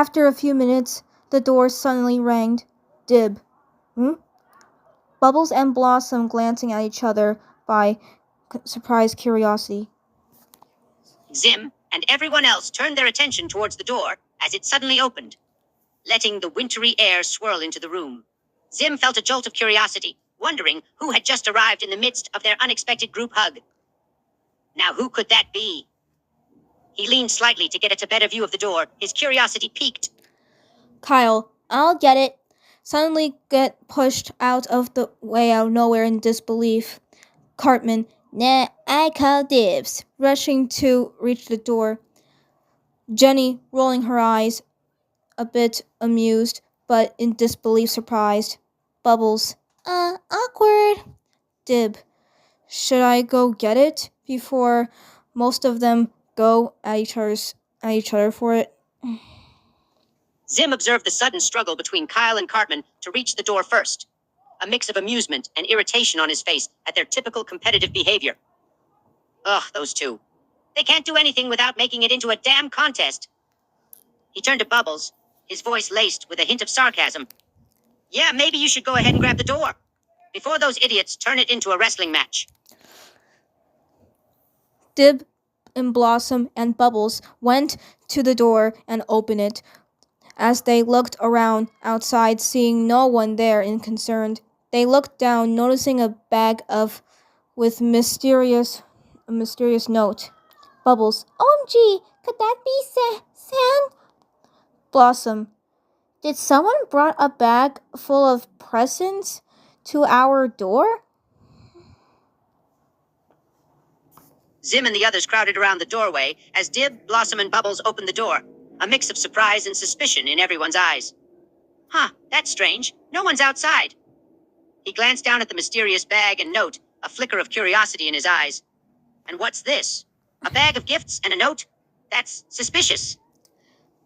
After a few minutes, the door suddenly rang. Dib. Bubbles and Blossom glancing at each other by surprised curiosity. Zim and everyone else turned their attention towards the door as it suddenly opened, letting the wintry air swirl into the room. Zim felt a jolt of curiosity, wondering who had just arrived in the midst of their unexpected group hug. Now who could that be? He leaned slightly to get a better view of the door, his curiosity piqued. Kyle, I'll get it. Suddenly get pushed out of the way out of nowhere in disbelief. Cartman, nah, I call dibs, rushing to reach the door. Jenny, rolling her eyes, a bit amused, but in disbelief surprised. Bubbles, awkward. Dib, should I go get it before most of them go at each other for it? Zim observed the sudden struggle between Kyle and Cartman to reach the door first, a mix of amusement and irritation on his face at their typical competitive behavior. Ugh, those two. They can't do anything without making it into a damn contest. He turned to Bubbles, his voice laced with a hint of sarcasm. Yeah, maybe you should go ahead and grab the door, before those idiots turn it into a wrestling match. Dib and Blossom and Bubbles went to the door and opened it. As they looked around outside, seeing no one there and concerned, they looked down, noticing a bag with a mysterious note. Bubbles, OMG, could that be Sam? Blossom, did someone brought a bag full of presents to our door? Zim and the others crowded around the doorway as Dib, Blossom, and Bubbles opened the door, a mix of surprise and suspicion in everyone's eyes. Huh, that's strange. No one's outside. He glanced down at the mysterious bag and note, a flicker of curiosity in his eyes. And what's this? A bag of gifts and a note? That's suspicious.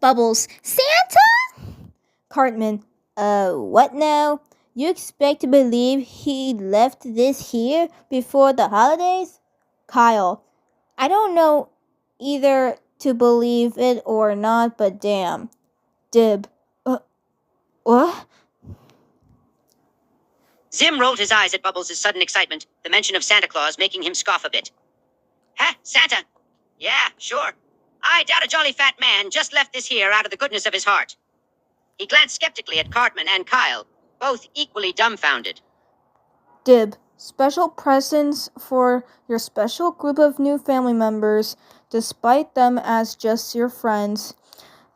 Bubbles, Santa? Cartman, what now? You expect to believe he left this here before the holidays? Kyle, I don't know either to believe it or not, but damn. Dib, what? Zim rolled his eyes at Bubbles' sudden excitement, the mention of Santa Claus making him scoff a bit. Huh, Santa? Yeah, sure. I doubt a jolly fat man just left this here out of the goodness of his heart. He glanced skeptically at Cartman and Kyle, both equally dumbfounded. Dib, special presents for your special group of new family members, despite them as just your friends.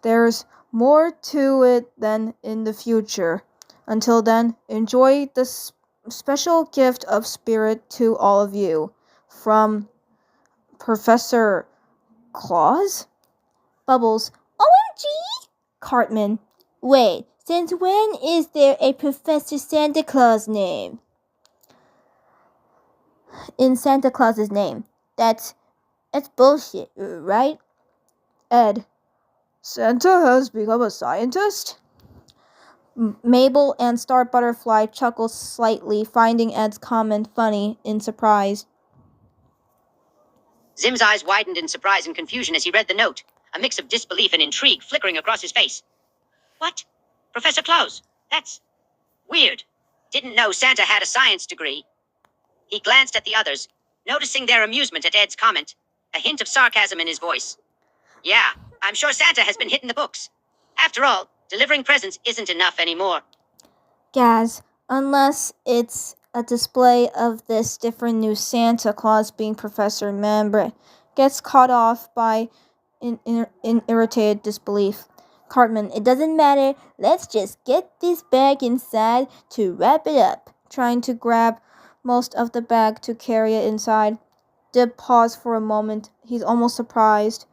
There's more to it than in the future. Until then, enjoy this special gift of spirit to all of you. From Professor Claus? Bubbles, OMG! Cartman, wait, since when is there a Professor Santa Claus name? In Santa Claus's name. That's bullshit, right? Ed, Santa has become a scientist? Mabel and Star Butterfly chuckled slightly, finding Ed's comment funny in surprise. Zim's eyes widened in surprise and confusion as he read the note, a mix of disbelief and intrigue flickering across his face. What? Professor Claus? That's weird. Didn't know Santa had a science degree. He glanced at the others, noticing their amusement at Ed's comment, a hint of sarcasm in his voice. Yeah, I'm sure Santa has been hitting the books. After all, delivering presents isn't enough anymore. Gaz, unless it's a display of this different new Santa Claus being Professor Membret, gets caught off by in irritated disbelief. Cartman, it doesn't matter. Let's just get this bag inside to wrap it up. Trying to grab most of the bag to carry it inside. Dib paused for a moment. He's almost surprised,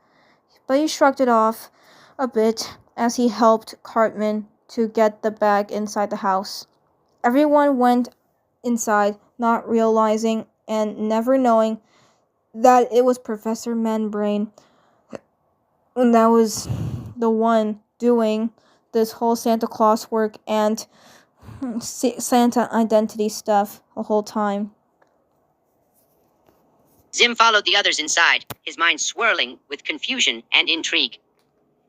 but he shrugged it off a bit as he helped Cartman to get the bag inside the house. Everyone went inside, not realizing and never knowing that it was Professor Manbrain, and that was the one doing this whole Santa Claus work and Santa identity stuff the whole time. Zim followed the others inside, his mind swirling with confusion and intrigue.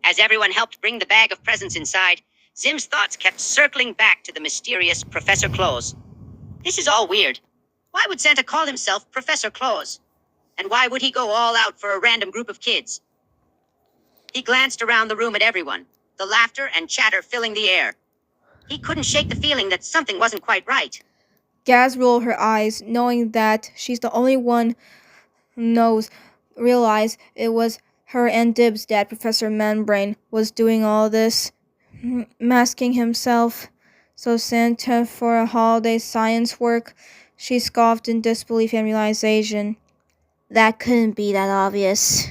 As everyone helped bring the bag of presents inside, Zim's thoughts kept circling back to the mysterious Professor Claus. This is all weird. Why would Santa call himself Professor Claus? And why would he go all out for a random group of kids? He glanced around the room at everyone, the laughter and chatter filling the air. He couldn't shake the feeling that something wasn't quite right. Gaz rolled her eyes, knowing that she's the only one who realized it was her and Dib's dad, Professor Membrane, was doing all this, masking himself. So Santa for a holiday science work? She scoffed in disbelief and realization. That couldn't be that obvious.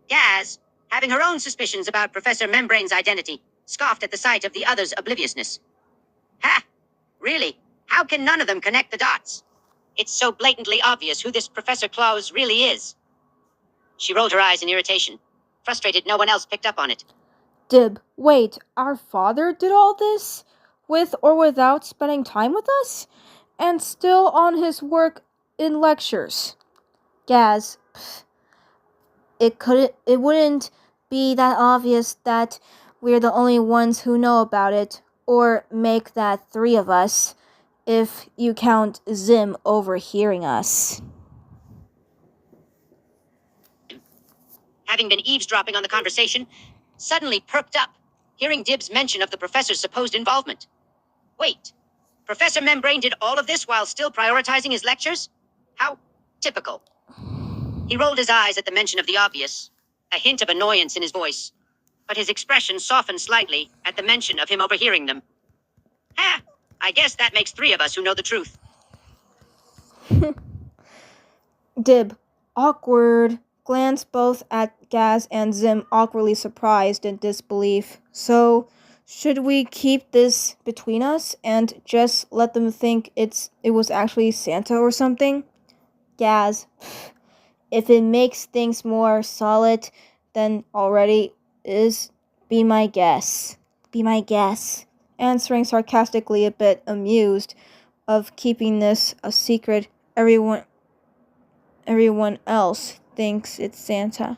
Gaz, having her own suspicions about Professor Membrane's identity, scoffed at the sight of the other's obliviousness. Ha! Really? How can none of them connect the dots? It's so blatantly obvious who this Professor Claus really is. She rolled her eyes in irritation. Frustrated, no one else picked up on it. Dib, wait, our father did all this? With or without spending time with us? And still on his work in lectures? Gaz, it wouldn't be that obvious that we're the only ones who know about it, or make that 3 of us, if you count Zim overhearing us. Having been eavesdropping on the conversation, suddenly perked up, hearing Dib's mention of the professor's supposed involvement. Wait, Professor Membrane did all of this while still prioritizing his lectures? How typical. He rolled his eyes at the mention of the obvious, a hint of annoyance in his voice, but his expression softened slightly at the mention of him overhearing them. Ha! I guess that makes 3 of us who know the truth. Dib, awkward, glanced both at Gaz and Zim, awkwardly surprised in disbelief. So, should we keep this between us and just let them think it was actually Santa or something? Gaz, if it makes things more solid than already is, be my guess. Be my guess. Answering sarcastically, a bit amused of keeping this a secret. Everyone else thinks it's Santa.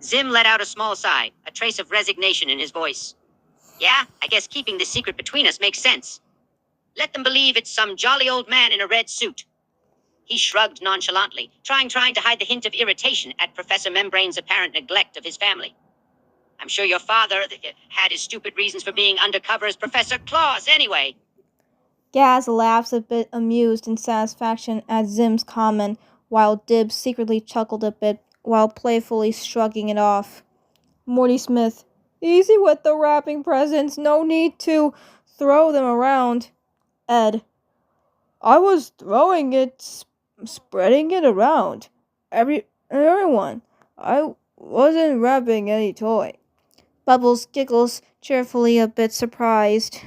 Zim let out a small sigh, a trace of resignation in his voice. Yeah, I guess keeping this secret between us makes sense. Let them believe it's some jolly old man in a red suit. He shrugged nonchalantly, trying to hide the hint of irritation at Professor Membrane's apparent neglect of his family. I'm sure your father had his stupid reasons for being undercover as Professor Claus anyway. Gaz laughs a bit amused in satisfaction at Zim's comment, while Dib secretly chuckled a bit while playfully shrugging it off. Morty Smith, easy with the wrapping presents, no need to throw them around. Ed, I was throwing it, spreading it around. Everyone, I wasn't wrapping any toy. Bubbles giggles cheerfully, a bit surprised.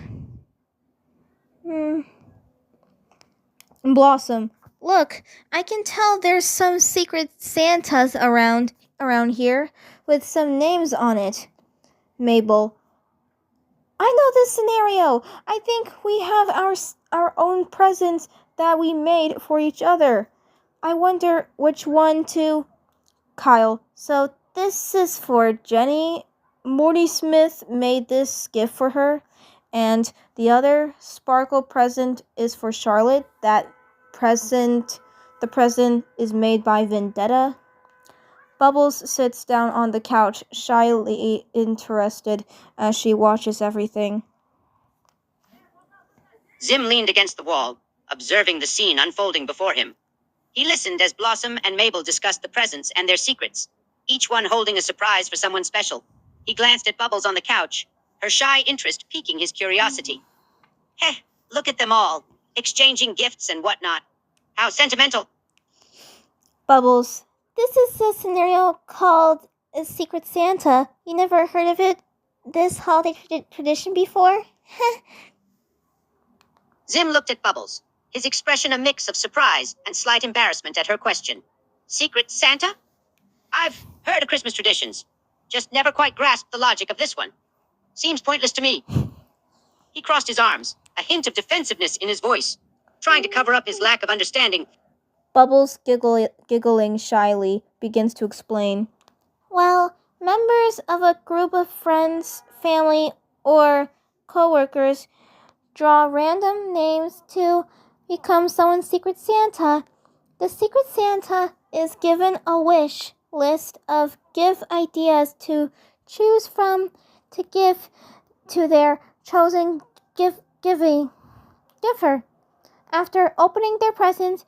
Blossom, look, I can tell there's some secret Santas around here with some names on it. Mabel, I know this scenario. I think we have our own presents that we made for each other. I wonder which one to... Kyle, so this is for Jenny. Morty Smith made this gift for her, and the other sparkle present is for Charlotte. The present is made by Vendetta. Bubbles sits down on the couch, shyly interested as she watches everything. Zim leaned against the wall, observing the scene unfolding before him. He listened as Blossom and Mabel discussed the presents and their secrets, each one holding a surprise for someone special. He glanced at Bubbles on the couch, her shy interest piquing his curiosity. Heh, look at them all, exchanging gifts and whatnot. How sentimental. Bubbles, this is a scenario called a Secret Santa. You never heard of this holiday tradition before? Zim looked at Bubbles, his expression a mix of surprise and slight embarrassment at her question. Secret Santa? I've heard of Christmas traditions, just never quite grasped the logic of this one. Seems pointless to me. He crossed his arms, a hint of defensiveness in his voice, trying to cover up his lack of understanding. Bubbles, giggling shyly, begins to explain. Well, Members of a group of friends, family, or coworkers draw random names to become someone's Secret Santa. The Secret Santa is given a wish list of gift ideas to choose from to give to their chosen giver. After opening their present,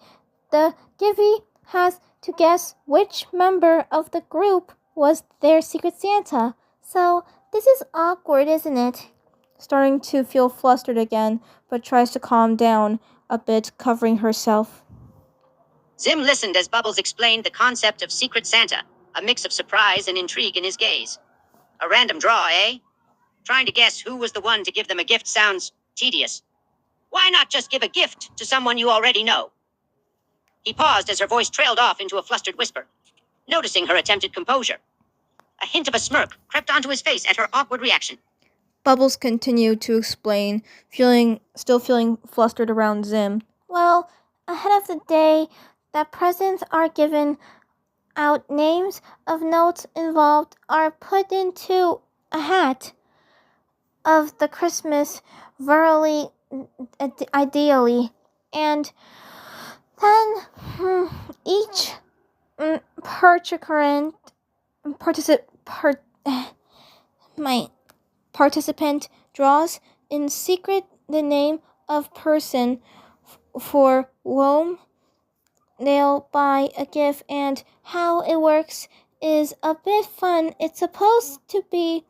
the givee has to guess which member of the group was their Secret Santa. So, this is awkward, isn't it? Starting to feel flustered again, but tries to calm down a bit, covering herself. Zim listened as Bubbles explained the concept of Secret Santa, a mix of surprise and intrigue in his gaze. A random draw, eh? Trying to guess who was the one to give them a gift sounds tedious. Why not just give a gift to someone you already know? He paused as her voice trailed off into a flustered whisper, noticing her attempted composure. A hint of a smirk crept onto his face at her awkward reaction. Bubbles continued to explain, still feeling flustered around Zim. Well, ahead of the day that presents are given out, names of notes involved are put into a hat of the Christmas, very ideally, and then each participant draws in secret the name of person for whom they'll buy a gift, and how it works is a bit fun. It's supposed to be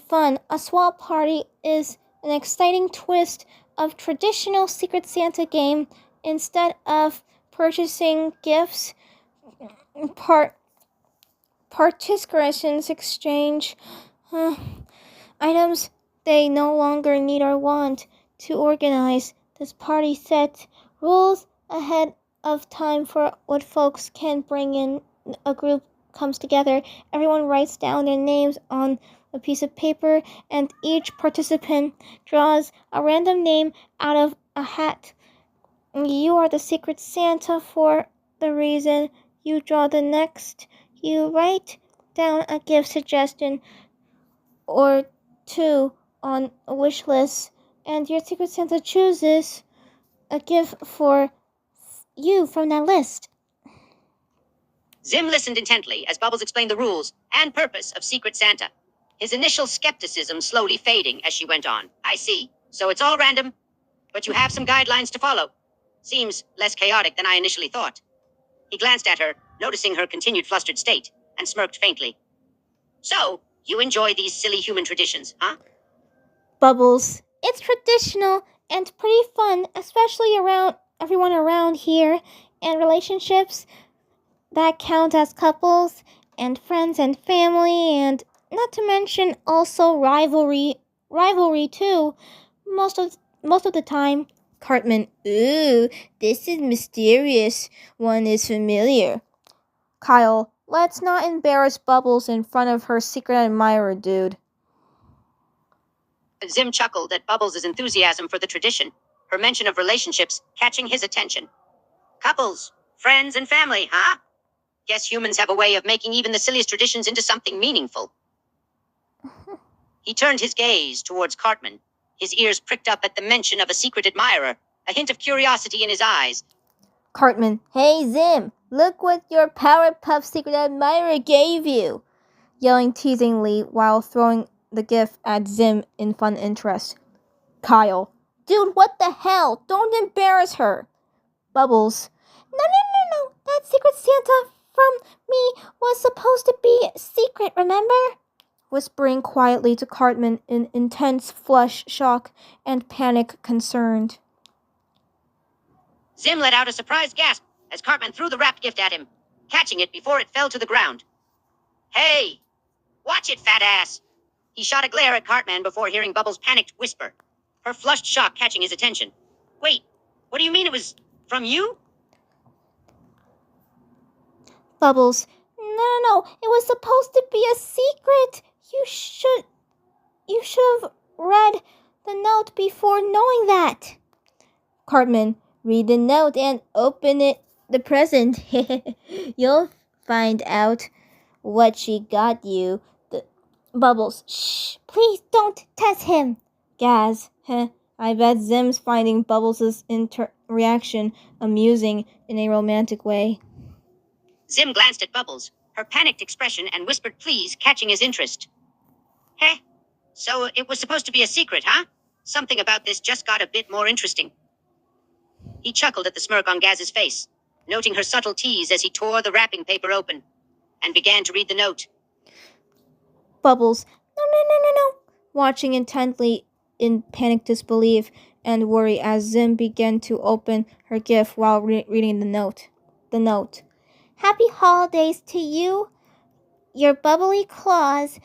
fun. A swap party is an exciting twist of traditional Secret Santa game. Instead of purchasing gifts, participants exchange items they no longer need or want. To organize this party, set rules ahead of time for what folks can bring in. A group comes together, everyone writes down their names on a piece of paper, and each participant draws a random name out of a hat. You are the Secret Santa for the reason you draw the next. You write down a gift suggestion or two on a wish list, and your Secret Santa chooses a gift for you from that list. Zim listened intently as Bubbles explained the rules and purpose of Secret Santa, his initial skepticism slowly fading as she went on. I see. So it's all random, but you have some guidelines to follow. Seems less chaotic than I initially thought. He glanced at her, noticing her continued flustered state, and smirked faintly. So, you enjoy these silly human traditions, huh? Bubbles, it's traditional and pretty fun, especially around everyone around here, and relationships that count as couples and friends and family, and not to mention also rivalry too. Most of the time. Cartman, ooh, this is mysterious. One is familiar. Kyle, let's not embarrass Bubbles in front of her secret admirer, dude. Zim chuckled at Bubbles' enthusiasm for the tradition, her mention of relationships catching his attention. Couples, friends, and family, huh? Guess humans have a way of making even the silliest traditions into something meaningful. He turned his gaze towards Cartman, his ears pricked up at the mention of a secret admirer, a hint of curiosity in his eyes. Cartman, hey Zim, look what your Powerpuff secret admirer gave you, yelling teasingly while throwing the gift at Zim in fun interest. Kyle, dude, what the hell? Don't embarrass her. Bubbles, no. That Secret Santa from me was supposed to be secret, remember? Whispering quietly to Cartman in intense flush shock and panic concerned. Zim let out a surprised gasp as Cartman threw the wrapped gift at him, catching it before it fell to the ground. Hey! Watch it, fat ass! He shot a glare at Cartman before hearing Bubbles' panicked whisper, her flushed shock catching his attention. Wait, what do you mean it was from you? Bubbles, no, it was supposed to be a secret. You should have read the note before knowing that. Cartman, read the note and open the present. You'll find out what she got you. Bubbles, shh, please don't test him. Gaz, I bet Zim's finding Bubbles' reaction amusing in a romantic way. Zim glanced at Bubbles, her panicked expression, and whispered please, catching his interest. Heh, so it was supposed to be a secret, huh? Something about this just got a bit more interesting. He chuckled at the smirk on Gaz's face, noting her subtle tease as he tore the wrapping paper open, and began to read the note. Bubbles, no, watching intently in panicked disbelief and worry as Zim began to open her gift while reading the note. The note. Happy holidays to you, your bubbly claws.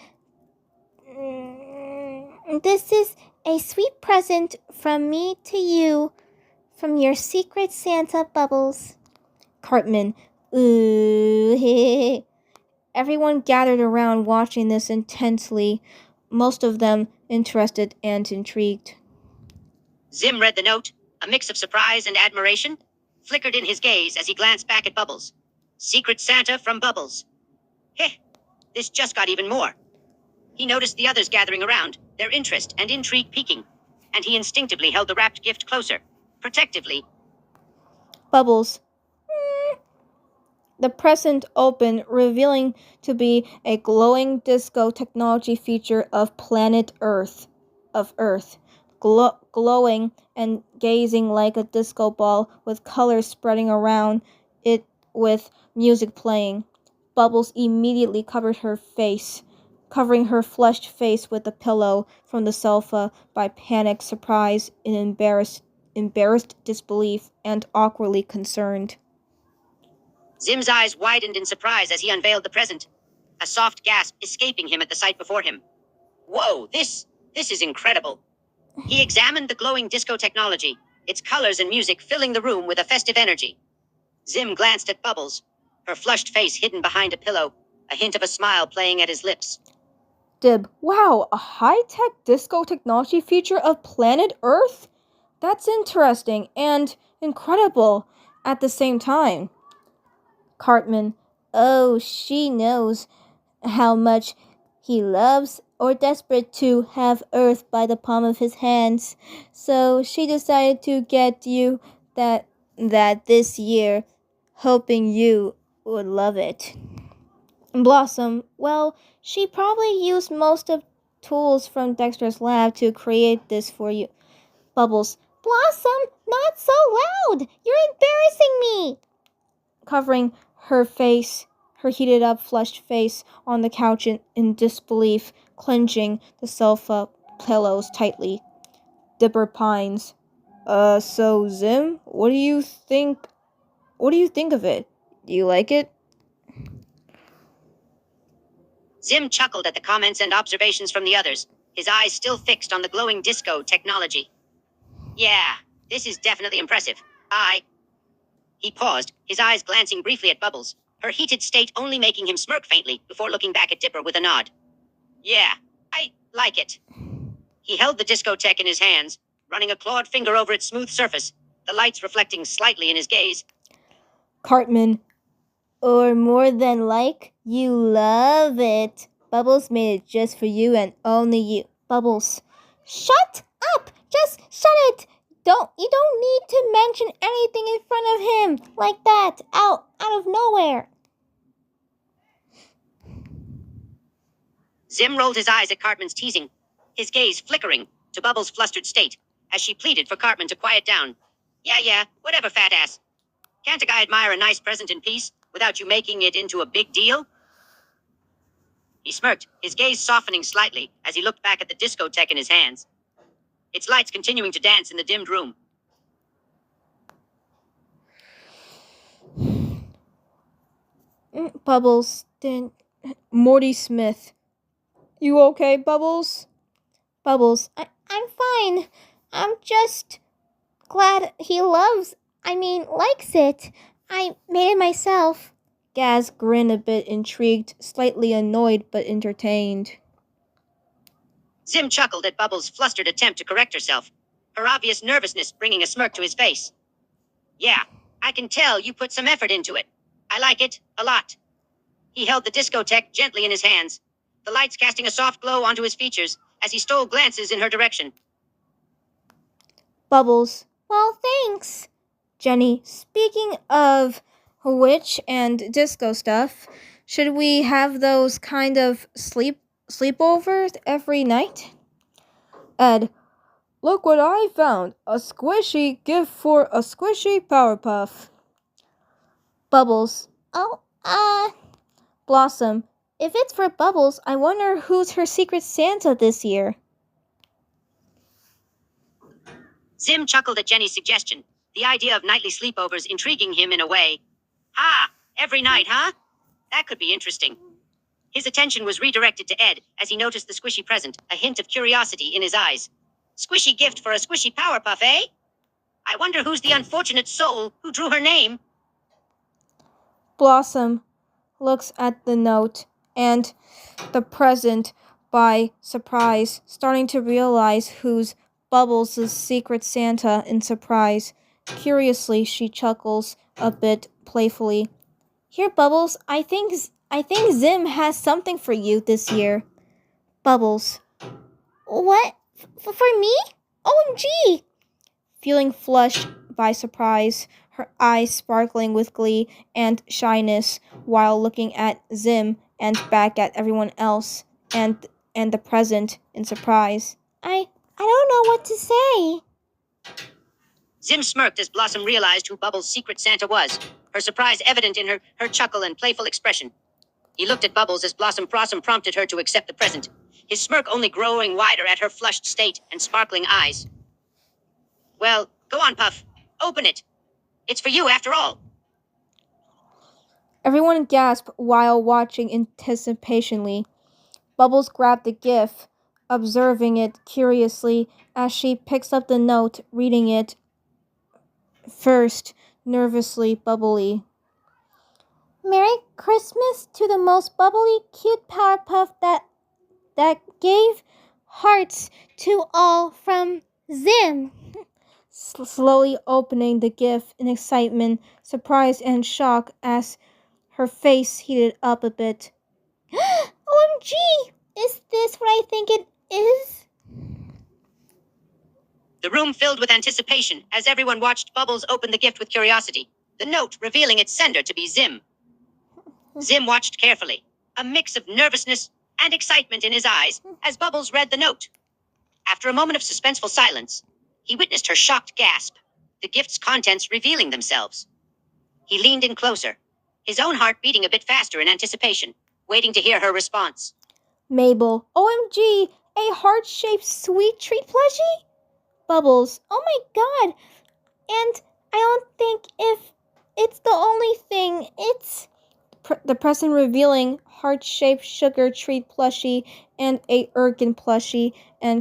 This is a sweet present from me to you, from your secret Santa, Bubbles. Cartman, ooh. Everyone gathered around watching this intensely, most of them interested and intrigued. Zim read the note. A mix of surprise and admiration flickered in his gaze as he glanced back at Bubbles. Secret Santa from Bubbles. Heh, this just got even more. He noticed the others gathering around, their interest and intrigue piquing, and he instinctively held the wrapped gift closer, protectively. Bubbles. The present opened, revealing to be a glowing disco technology feature of planet Earth. Glowing and gazing like a disco ball with colors spreading around it with music playing. Bubbles immediately covered her face, covering her flushed face with a pillow from the sofa by panic, surprise, and embarrassed disbelief, and awkwardly concerned. Zim's eyes widened in surprise as he unveiled the present, a soft gasp escaping him at the sight before him. Whoa, this is incredible. He examined the glowing disco technology, its colors and music filling the room with a festive energy. Zim glanced at Bubbles, her flushed face hidden behind a pillow, a hint of a smile playing at his lips. Dib, wow, a high-tech disco technology feature of planet Earth? That's interesting and incredible at the same time. Cartman, oh, she knows how much he loves or desperate to have Earth by the palm of his hands, so she decided to get you that this year, hoping you would love it. Blossom, well, she probably used most of tools from Dexter's lab to create this for you. Bubbles, Blossom, not so loud! You're embarrassing me! Covering her face, her heated up, flushed face on the couch in disbelief, clenching the sofa pillows tightly. Dipper pines. So Zim, what do you think of it? Do you like it? Zim chuckled at the comments and observations from the others, his eyes still fixed on the glowing disco technology. Yeah, this is definitely impressive. He paused, his eyes glancing briefly at Bubbles, her heated state only making him smirk faintly before looking back at Dipper with a nod. Yeah, I like it. He held the disco tech in his hands, running a clawed finger over its smooth surface, the lights reflecting slightly in his gaze. Cartman, or more than like, you love it. Bubbles made it just for you and only you. Bubbles, shut up! Just shut it! You don't need to mention anything in front of him like that, out of nowhere. Zim rolled his eyes at Cartman's teasing, his gaze flickering to Bubbles' flustered state, as she pleaded for Cartman to quiet down. Yeah, whatever, fat ass. Can't a guy admire a nice present in peace without you making it into a big deal? He smirked, his gaze softening slightly as he looked back at the discotheque in his hands, its lights continuing to dance in the dimmed room. Bubbles, then Morty Smith. You okay, Bubbles? Bubbles, I'm fine. I'm just glad he likes it. I made it myself. Gaz grinned a bit intrigued, slightly annoyed but entertained. Zim chuckled at Bubbles' flustered attempt to correct herself, her obvious nervousness bringing a smirk to his face. Yeah, I can tell you put some effort into it. I like it a lot. He held the discotheque gently in his hands, the lights casting a soft glow onto his features as he stole glances in her direction. Bubbles. Well, thanks. Jenny, speaking of witch and disco stuff, should we have those kind of sleepovers every night? Ed, look what I found. A squishy gift for a squishy Powerpuff. Bubbles. Oh, Blossom. If it's for Bubbles, I wonder who's her secret Santa this year. Zim chuckled at Jenny's suggestion, the idea of nightly sleepovers intriguing him in a way. Ha! Every night, huh? That could be interesting. His attention was redirected to Ed as he noticed the squishy present, a hint of curiosity in his eyes. Squishy gift for a squishy Powerpuff, eh? I wonder who's the unfortunate soul who drew her name. Blossom looks at the note and the present by surprise, starting to realize who's Bubbles' secret Santa in surprise. Curiously, she chuckles a bit playfully. Here, Bubbles, I think Zim has something for you this year. Bubbles. What? For me? OMG! Feeling flushed by surprise, her eyes sparkling with glee and shyness while looking at Zim and back at everyone else and the present in surprise. I don't know what to say. Zim smirked as Blossom realized who Bubbles' secret Santa was, her surprise evident in her chuckle and playful expression. He looked at Bubbles as Blossom prompted her to accept the present, his smirk only growing wider at her flushed state and sparkling eyes. Well, go on, Puff. Open it. It's for you, after all. Everyone gasped while watching anticipationally. Bubbles grabbed the gift, observing it curiously as she picks up the note, reading it first, nervously bubbly. Merry Christmas to the most bubbly, cute Powerpuff that gave hearts to all from Zim. Slowly opening the gift in excitement, surprise, and shock as her face heated up a bit. OMG! Is this what I think it is? The room filled with anticipation as everyone watched Bubbles open the gift with curiosity, the note revealing its sender to be Zim. Zim watched carefully, a mix of nervousness and excitement in his eyes as Bubbles read the note. After a moment of suspenseful silence, he witnessed her shocked gasp, the gift's contents revealing themselves. He leaned in closer, his own heart beating a bit faster in anticipation, waiting to hear her response. Mabel, OMG, a heart-shaped sweet treat plushie? Bubbles, oh my god, and I don't think if it's the only thing, it's... the present revealing heart-shaped sugar treat plushie and a Erkin plushie and